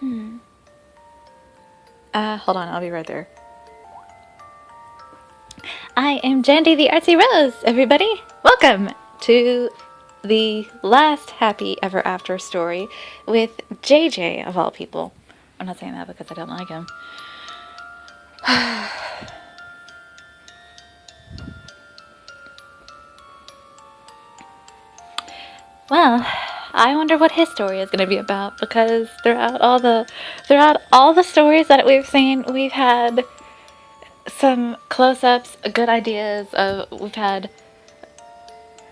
Hold on, I'll be right there. I am Jandy the Artsy-Rose, everybody! Welcome to the last happy ever after story with JJ, of all people. I'm not saying that because I don't like him. Well, I wonder what his story is going to be about, because throughout all the stories that we've seen, we've had some close-ups, good ideas.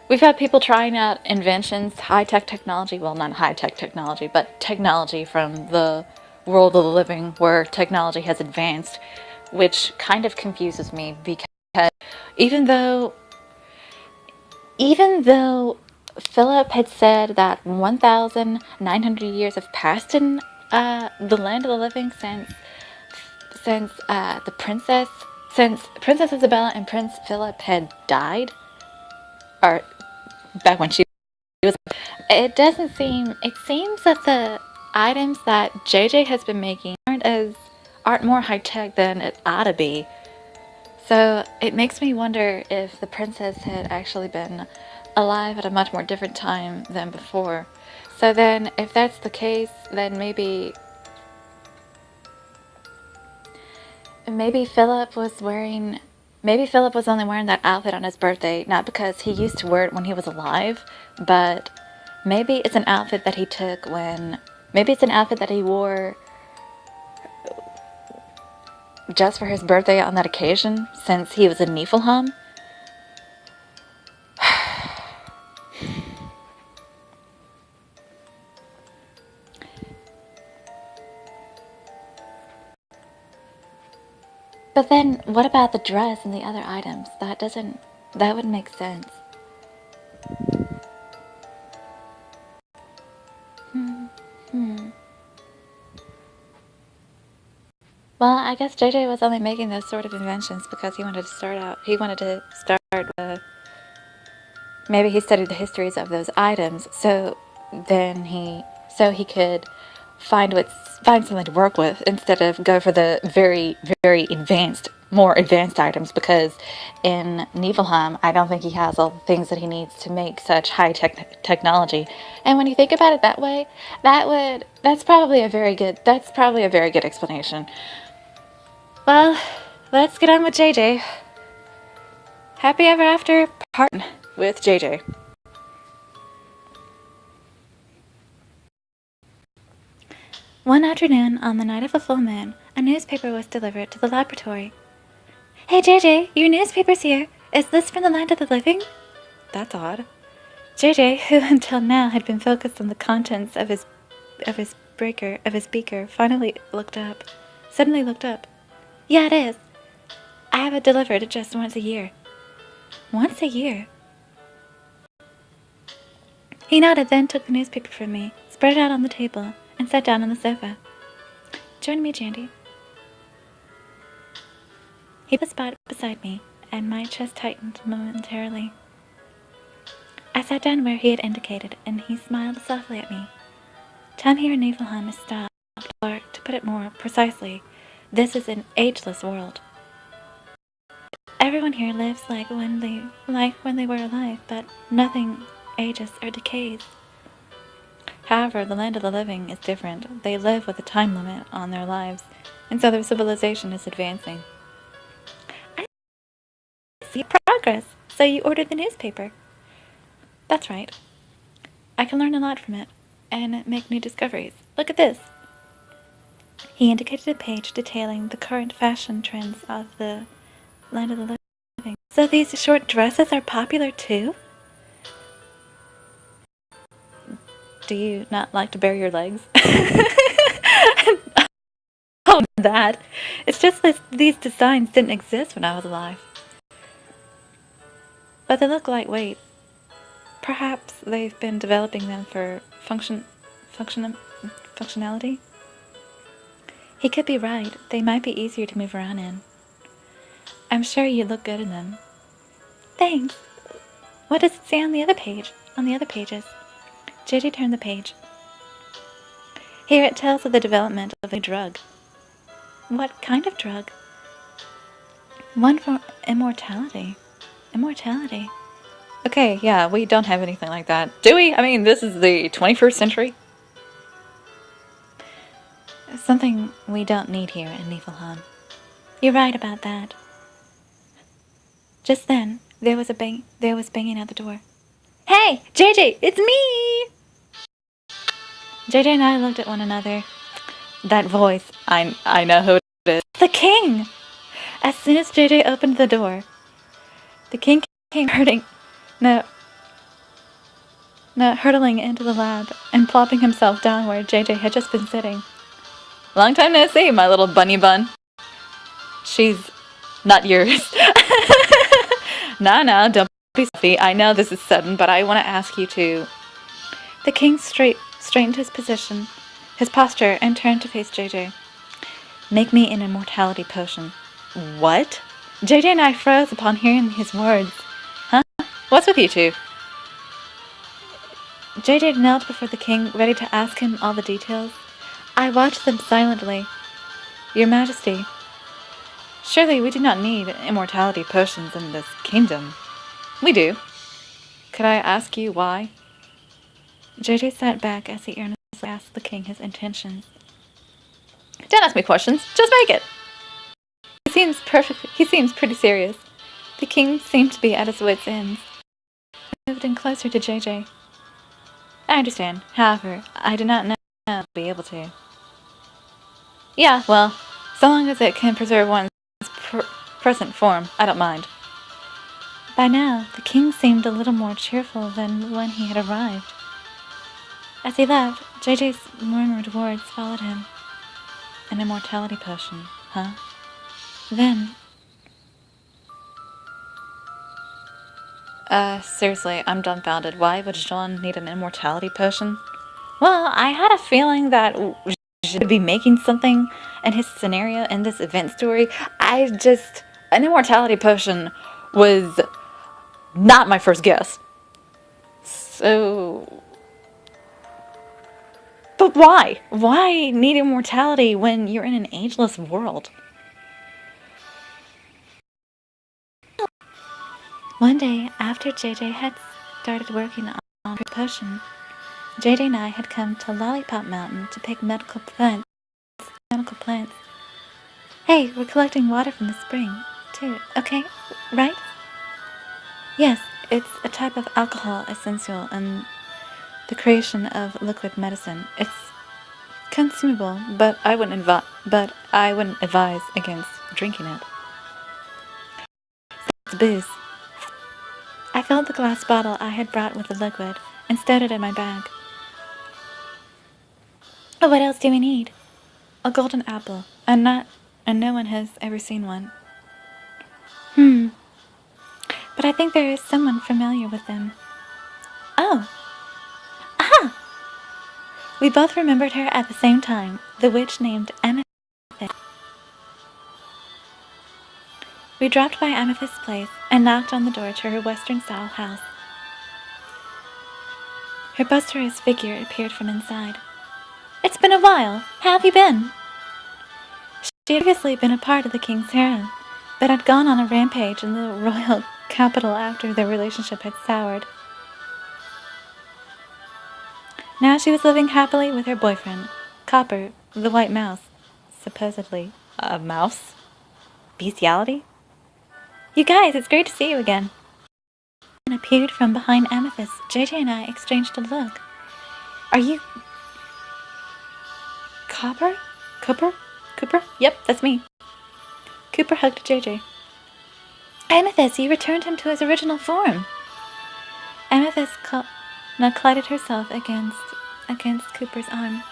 We've had people trying out inventions, high-tech technology. Well, not high-tech technology, but technology from the world of the living, where technology has advanced, which kind of confuses me, because even though Philip had said that 1,900 years have passed in the land of the living since Princess Isabella and Prince Philip had died, or back when she was. It seems that the items that JJ has been making aren't more high tech than it ought to be. So it makes me wonder if the princess had actually been alive at a much more different time than before. So then, if that's the case, then maybe Philip was only wearing that outfit on his birthday, not because he used to wear it when he was alive, but maybe it's an outfit that he wore just for his birthday on that occasion, since he was in Niflheim. But then, what about the dress and the other items? That wouldn't make sense. Well, I guess JJ was only making those sort of inventions because he wanted to start with, maybe he studied the histories of those items, so he could find something to work with, instead of go for the very, very more advanced items, because in Niflheim, I don't think he has all the things that he needs to make such high technology. And when you think about it that way, that's probably a very good explanation. Well, let's get on with JJ. Happy ever after part with JJ. One afternoon, on the night of a full moon, a newspaper was delivered to the laboratory. "Hey, JJ, your newspaper's here. Is this from the land of the living?" That's odd. JJ, who until now had been focused on the contents of his beaker, suddenly looked up. "Yeah, it is. I have it delivered just once a year." "Once a year?" He nodded, then took the newspaper from me, spread it out on the table, and sat down on the sofa. "Join me, Jandy." He put a spot beside me, and my chest tightened momentarily. I sat down where he had indicated, and he smiled softly at me. "Time here in Niflheim is stopped, or, to put it more precisely, this is an ageless world. Everyone here lives like when they were alive, but nothing ages or decays. However, the land of the living is different. They live with a time limit on their lives, and so their civilization is advancing." "I see progress. So you ordered the newspaper?" "That's right. I can learn a lot from it, and make new discoveries. Look at this." He indicated a page detailing the current fashion trends of the land of the living. "So these short dresses are popular too?" "Do you not like to bare your legs?" "Oh, that. It's just that these designs didn't exist when I was alive. But they look lightweight. Perhaps they've been developing them for functionality?" He could be right. They might be easier to move around in. "I'm sure you look good in them." "Thanks. What does it say on the other pages?" JJ turned the page. Here it tells of the development of a drug. What kind of drug? One for immortality. Immortality. Okay, yeah, we don't have anything like that. Do we? I mean, this is the 21st century. Something we don't need here in Niflheim. You're right about that. Just then, there was banging at the door. Hey, JJ, it's me! JJ and I looked at one another. That voice, I know who it is. The king! As soon as JJ opened the door, the king came hurtling into the lab and plopping himself down where JJ had just been sitting. Long time no see, my little bunny bun. She's not yours. No, don't be stuffy. I know this is sudden, but I want to ask you to... The king straightened his position, his posture, and turned to face JJ. Make me an immortality potion. What? JJ and I froze upon hearing his words. Huh? What's with you two? JJ knelt before the king, ready to ask him all the details. I watched them silently. Your Majesty, surely we do not need immortality potions in this kingdom. We do. Could I ask you why? JJ sat back as he earnestly asked the king his intentions. Don't ask me questions, just make it. He seems pretty serious. The king seemed to be at his wits' ends. He moved in closer to JJ. I understand. However, I do not know if I'll be able to. Yeah, well, so long as it can preserve one's present form, I don't mind. By now, the king seemed a little more cheerful than when he had arrived. As he left, JJ's murmured words followed him. An immortality potion, huh? Then... seriously, I'm dumbfounded. Why would Jean need an immortality potion? Well, I had a feeling that should be making something in his scenario, in this event story. An immortality potion was not my first guess. So... But why? Why need immortality when you're in an ageless world? One day, after JJ had started working on her potion, JJ and I had come to Lollipop Mountain to pick medical plants. Hey, we're collecting water from the spring, too, okay? Right? Yes, it's a type of alcohol essential in the creation of liquid medicine. It's consumable, but I wouldn't advise against drinking it. It's booze. I filled the glass bottle I had brought with the liquid and stowed it in my bag. What else do we need? A golden apple, and no one has ever seen one. But I think there is someone familiar with them. Oh! Aha! We both remembered her at the same time, the witch named Amethyst. We dropped by Amethyst's place and knocked on the door to her western-style house. Her boisterous figure appeared from inside. It's been a while. How have you been? She had previously been a part of the king's harem, but had gone on a rampage in the royal capital after their relationship had soured. Now she was living happily with her boyfriend, Copper, the white mouse. Supposedly a mouse? Bestiality? You guys, it's great to see you again. And appeared from behind Amethyst. JJ and I exchanged a look. Are you... Copper? Cooper? Yep, that's me. Cooper hugged JJ. Amethyst, you returned him to his original form. Amethyst collided herself against Cooper's arm.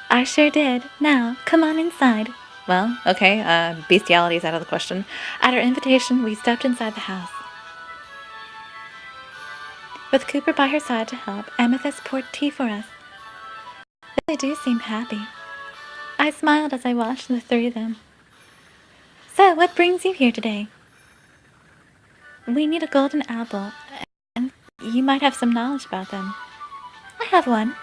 I sure did. Now, come on inside. Well, okay, bestiality is out of the question. At our invitation, we stepped inside the house. With Cooper by her side to help, Amethyst poured tea for us. They do seem happy. I smiled as I watched the three of them. So, what brings you here today? We need a golden apple, and you might have some knowledge about them. I have one.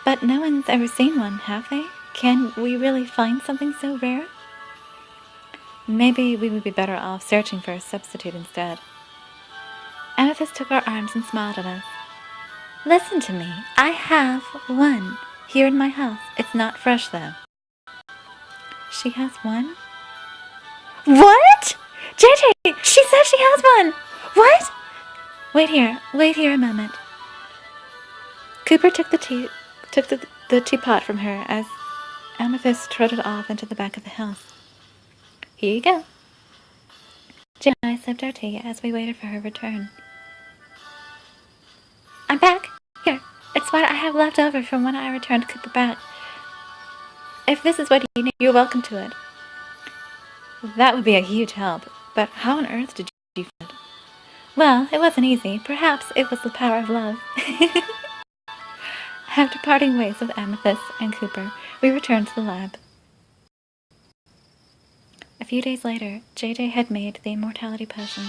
But no one's ever seen one, have they? Can we really find something so rare? Maybe we would be better off searching for a substitute instead. Amethyst took our arms and smiled at us. Listen to me. I have one here in my house. It's not fresh, though. She has one? What? JJ, she said she has one. What? Wait here a moment. Cooper took the teapot from her as Amethyst trotted off into the back of the house. Here you go. Jane and I sipped our tea as we waited for her return. I'm back. Here. It's what I have left over from when I returned Cooper back. If this is what you need, you're welcome to it. That would be a huge help, but how on earth did you find it? Well, it wasn't easy. Perhaps it was the power of love. After parting ways with Amethyst and Cooper, we returned to the lab. A few days later, JJ had made the immortality potion.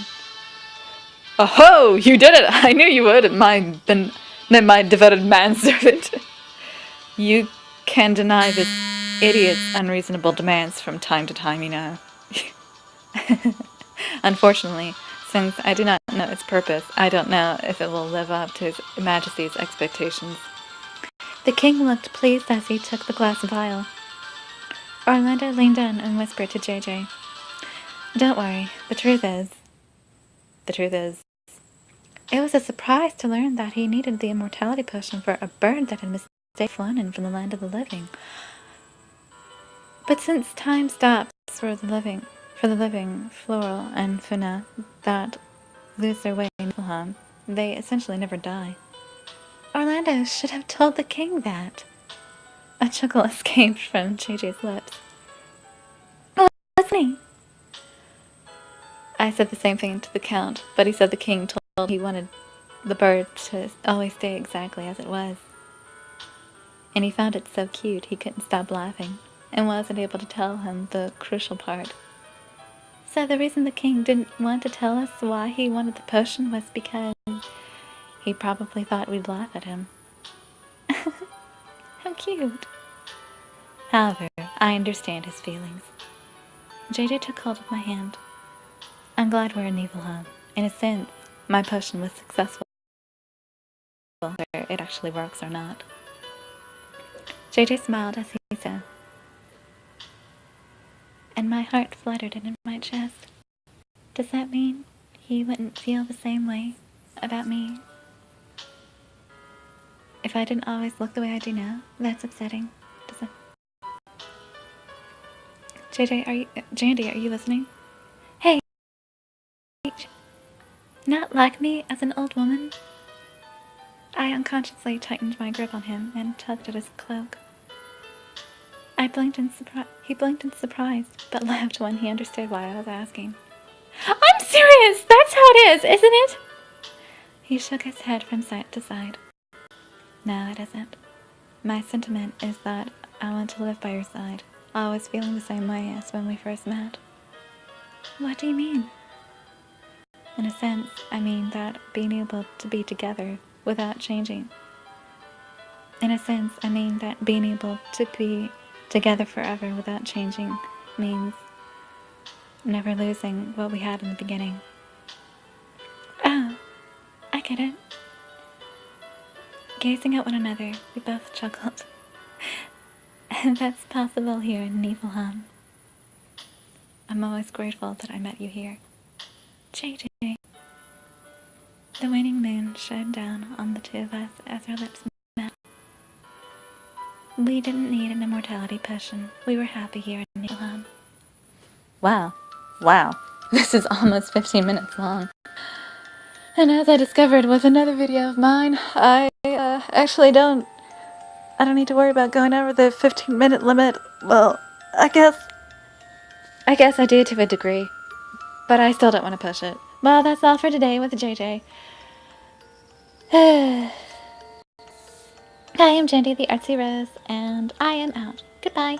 Oh, you did it! I knew you would, my devoted manservant. You can deny this idiot's unreasonable demands from time to time, you know. Unfortunately, since I do not know its purpose, I don't know if it will live up to His Majesty's expectations. The king looked pleased as he took the glass vial. Orlando leaned in and whispered to JJ, Don't worry, the truth is, it was a surprise to learn that he needed the immortality potion for a bird that had mistaken flown in from the land of the living. But since time stops for the living, Floral and Fina that lose their way in Niflheim, they essentially never die. Orlando should have told the king that. A chuckle escaped from JJ's lips. Oh, listening. I said the same thing to the count, but he said the king told he wanted the bird to always stay exactly as it was. And he found it so cute he couldn't stop laughing, and wasn't able to tell him the crucial part. So the reason the king didn't want to tell us why he wanted the potion was because he probably thought we'd laugh at him. How cute. However, I understand his feelings. JJ took hold of my hand. I'm glad we're in Niflheim. In a sense, my potion was successful, whether it actually works or not. JJ smiled as he said, and my heart fluttered in my chest. Does that mean he wouldn't feel the same way about me if I didn't always look the way I do now? That's upsetting. Does it? Jandy, are you listening? Hey! Not like me as an old woman? I unconsciously tightened my grip on him and tugged at his cloak. He blinked in surprise, but laughed when he understood why I was asking. I'm serious! That's how it is, isn't it? He shook his head from side to side. No, it isn't. My sentiment is that I want to live by your side, always feeling the same way as when we first met. What do you mean? In a sense, I mean that being able to be together without changing. In a sense, I mean that being able to be together forever without changing means never losing what we had in the beginning. Oh, I get it. Gazing at one another, we both chuckled. And that's possible here in Niflheim. I'm always grateful that I met you here. JJ. The waning moon shone down on the two of us as our lips met. We didn't need an immortality potion. We were happy here in Niflheim. Wow. This is almost 15 minutes long. And as I discovered with another video of mine, I don't need to worry about going over the 15-minute limit. Well, I guess I do to a degree, but I still don't want to push it. Well, that's all for today with JJ. I am Jandy the Artsy-Rose, and I am out. Goodbye.